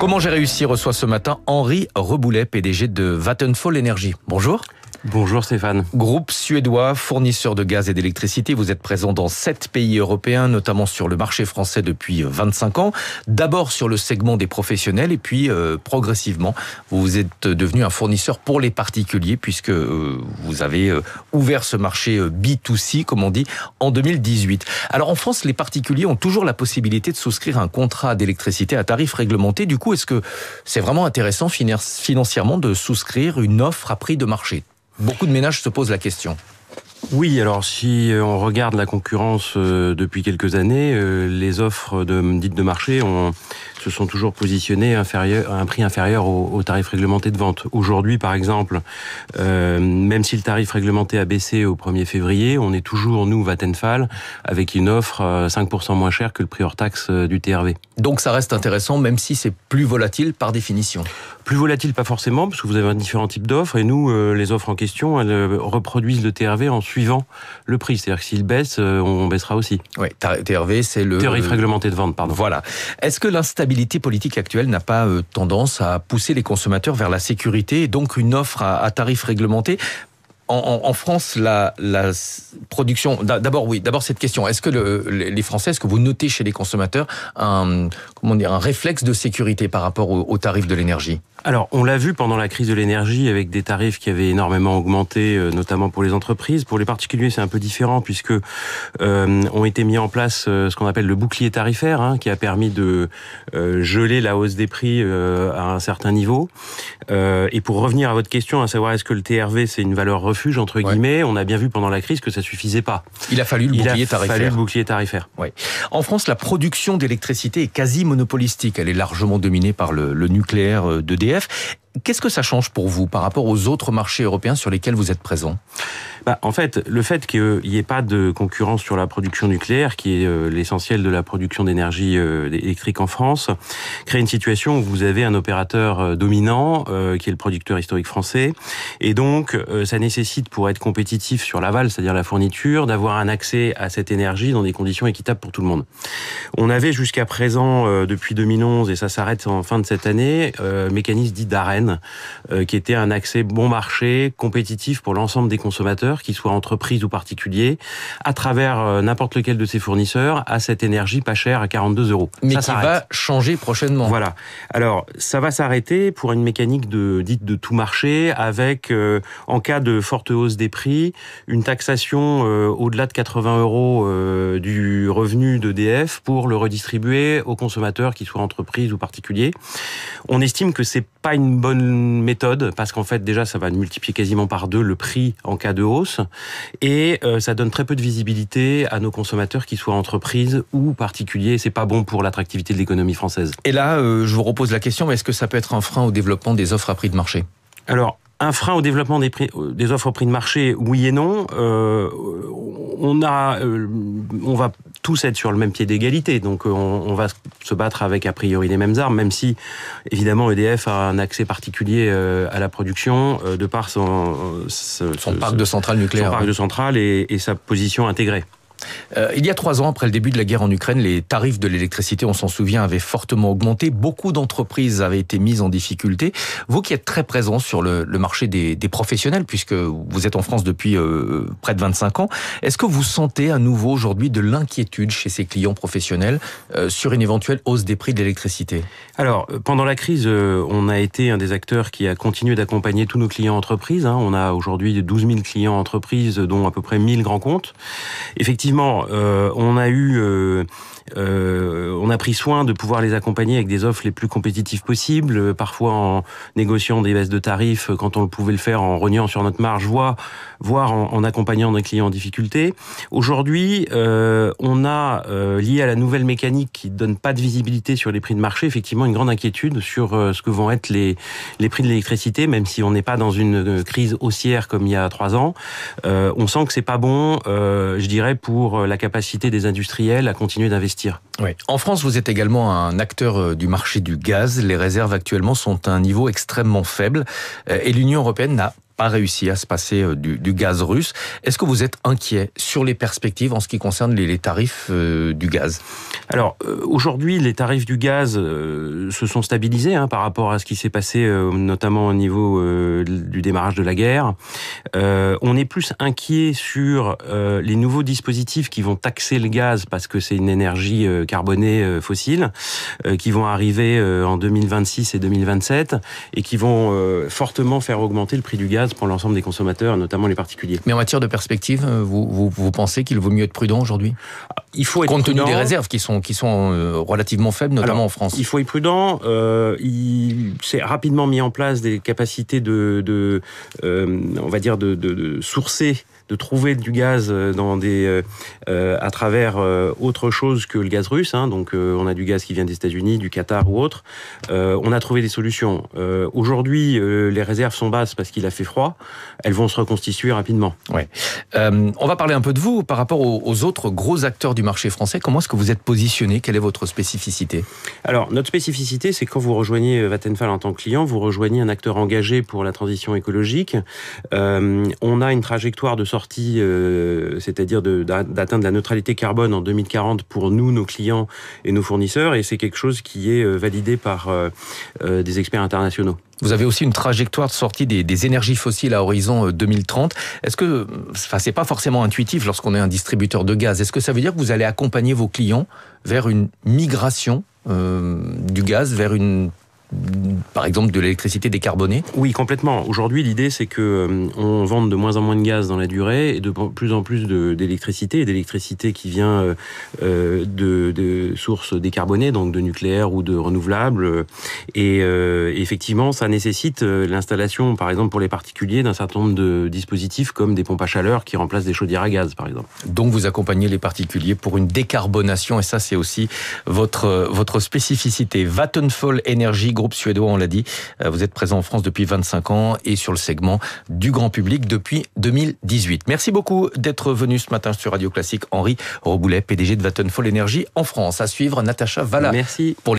Comment j'ai réussi reçoit ce matin Henri Reboulet, PDG de Vattenfall Energy. Bonjour. Bonjour Stéphane. Groupe suédois, fournisseur de gaz et d'électricité. Vous êtes présent dans 7 pays européens, notamment sur le marché français depuis 25 ans. D'abord sur le segment des professionnels et puis progressivement, vous êtes devenu un fournisseur pour les particuliers puisque vous avez ouvert ce marché B2C, comme on dit, en 2018. Alors en France, les particuliers ont toujours la possibilité de souscrire un contrat d'électricité à tarif réglementé. Du coup, est-ce que c'est vraiment intéressant financièrement de souscrire une offre à prix de marché ? Beaucoup de ménages se posent la question. Oui, alors si on regarde la concurrence depuis quelques années, les offres dites de marché se sont toujours positionnées à un prix inférieur au tarif réglementé de vente. Aujourd'hui, par exemple, même si le tarif réglementé a baissé au 1er février, on est toujours, nous, Vattenfall, avec une offre 5% moins chère que le prix hors taxe du TRV. Donc ça reste intéressant, même si c'est plus volatile par définition. Plus volatile, pas forcément, parce que vous avez différents types d'offres, et nous, les offres en question, elles reproduisent le TRV en suivant le prix. C'est-à-dire que s'il baisse, on baissera aussi. Oui, TRV, c'est le... Tarif réglementé de vente, pardon. Voilà. Est-ce que l'instabilité politique actuelle n'a pas tendance à pousser les consommateurs vers la sécurité, et donc une offre à tarif réglementé ? En France, la production... D'abord cette question. Est-ce que les Français, est-ce que vous notez chez les consommateurs un réflexe de sécurité par rapport aux tarifs de l'énergie ? Alors, on l'a vu pendant la crise de l'énergie avec des tarifs qui avaient énormément augmenté, notamment pour les entreprises. Pour les particuliers, c'est un peu différent puisque ont été mis en place ce qu'on appelle le bouclier tarifaire, qui a permis de geler la hausse des prix à un certain niveau. Et pour revenir à votre question, à savoir est-ce que le TRV c'est une valeur refuge entre guillemets, on a bien vu pendant la crise que ça suffisait pas. Il a fallu le bouclier tarifaire. Oui. En France, la production d'électricité est quasi monopolistique. Elle est largement dominée par le nucléaire d'EDF. Qu'est-ce que ça change pour vous par rapport aux autres marchés européens sur lesquels vous êtes présent ? En fait, le fait qu'il n'y ait pas de concurrence sur la production nucléaire, qui est l'essentiel de la production d'énergie électrique en France, crée une situation où vous avez un opérateur dominant, qui est le producteur historique français, et donc ça nécessite, pour être compétitif sur l'aval, c'est-à-dire la fourniture, d'avoir un accès à cette énergie dans des conditions équitables pour tout le monde. On avait jusqu'à présent, depuis 2011, et ça s'arrête en fin de cette année, mécanisme dit d'AREN, qui était un accès bon marché, compétitif pour l'ensemble des consommateurs, qu'ils soient entreprises ou particuliers, à travers n'importe lequel de ces fournisseurs, à cette énergie pas chère à 42 €. Mais ça va changer prochainement. Voilà. Alors, ça va s'arrêter pour une mécanique dite de tout marché, avec, en cas de forte hausse des prix, une taxation au-delà de 80 € du revenu d'EDF pour le redistribuer aux consommateurs, qu'ils soient entreprises ou particuliers. On estime que c'est pas une bonne méthode, parce qu'en fait, déjà, ça va multiplier quasiment par 2 le prix en cas de hausse, et ça donne très peu de visibilité à nos consommateurs, qu'ils soient entreprises ou particuliers. C'est pas bon pour l'attractivité de l'économie française. Et là, je vous repose la question, mais est-ce que ça peut être un frein au développement des offres à prix de marché ? Alors, un frein au développement des offres au prix de marché, oui et non. On va tous être sur le même pied d'égalité, donc on va se battre avec a priori les mêmes armes, même si évidemment EDF a un accès particulier à la production de par son parc de centrales nucléaires. Son parc de centrales et sa position intégrée. Il y a 3 ans, après le début de la guerre en Ukraine, les tarifs de l'électricité, on s'en souvient, avaient fortement augmenté. Beaucoup d'entreprises avaient été mises en difficulté. Vous qui êtes très présent sur le marché des professionnels, puisque vous êtes en France depuis près de 25 ans, est-ce que vous sentez à nouveau aujourd'hui de l'inquiétude chez ces clients professionnels sur une éventuelle hausse des prix de l'électricité ? Alors, pendant la crise, on a été un des acteurs qui a continué d'accompagner tous nos clients entreprises. On a aujourd'hui 12 000 clients entreprises, dont à peu près 1000 grands comptes. Effectivement, on a pris soin de pouvoir les accompagner avec des offres les plus compétitives possibles, parfois en négociant des baisses de tarifs quand on pouvait le faire, en rognant sur notre marge, voire en accompagnant nos clients en difficulté. Aujourd'hui, on a, lié à la nouvelle mécanique qui donne pas de visibilité sur les prix de marché, effectivement une grande inquiétude sur ce que vont être les prix de l'électricité, même si on n'est pas dans une crise haussière comme il y a 3 ans. On sent que c'est pas bon, je dirais, pour la capacité des industriels à continuer d'investir. Oui. En France, vous êtes également un acteur du marché du gaz. Les réserves actuellement sont à un niveau extrêmement faible et l'Union européenne n'a pas réussi à se passer du gaz russe. Est-ce que vous êtes inquiet sur les perspectives en ce qui concerne les tarifs du gaz? Alors, aujourd'hui, les tarifs du gaz se sont stabilisés par rapport à ce qui s'est passé, notamment au niveau du démarrage de la guerre. On est plus inquiet sur les nouveaux dispositifs qui vont taxer le gaz parce que c'est une énergie carbonée fossile, qui vont arriver en 2026 et 2027 et qui vont fortement faire augmenter le prix du gaz pour l'ensemble des consommateurs, notamment les particuliers. Mais en matière de perspective, vous pensez qu'il vaut mieux être prudent aujourd'hui? Il faut être compte tenu prudent. Des réserves qui sont relativement faibles, notamment en France. Il faut être prudent. Il s'est rapidement mis en place des capacités de sourcer, de trouver du gaz à travers autre chose que le gaz russe. Donc on a du gaz qui vient des États-Unis, du Qatar ou autre. On a trouvé des solutions. Aujourd'hui, les réserves sont basses parce qu'il a fait froid. Elles vont se reconstituer rapidement. Ouais. On va parler un peu de vous par rapport aux autres gros acteurs du marché français. Comment est-ce que vous êtes positionné? Quelle est votre spécificité? Alors, notre spécificité, c'est quand vous rejoignez Vattenfall en tant que client, vous rejoignez un acteur engagé pour la transition écologique. On a une trajectoire de sortie, c'est-à-dire d'atteindre la neutralité carbone en 2040 pour nous, nos clients et nos fournisseurs, et c'est quelque chose qui est validé par des experts internationaux. Vous avez aussi une trajectoire de sortie des énergies fossiles à horizon 2030. Est-ce que, c'est pas forcément intuitif lorsqu'on est un distributeur de gaz, est-ce que ça veut dire que vous allez accompagner vos clients vers une migration du gaz, vers par exemple de l'électricité décarbonée? Oui, complètement. Aujourd'hui, l'idée, c'est que on vende de moins en moins de gaz dans la durée et de plus en plus d'électricité qui vient de sources décarbonées, donc de nucléaire ou de renouvelables. Et effectivement, ça nécessite l'installation, par exemple pour les particuliers, d'un certain nombre de dispositifs comme des pompes à chaleur qui remplacent des chaudières à gaz, par exemple. Donc vous accompagnez les particuliers pour une décarbonation, et ça c'est aussi votre spécificité. Vattenfall Energy, groupe suédois, on l'a dit, vous êtes présent en France depuis 25 ans et sur le segment du grand public depuis 2018. Merci beaucoup d'être venu ce matin sur Radio Classique. Henri Roboulet, PDG de Vattenfall Energy en France. À suivre, Natacha Valla. Merci.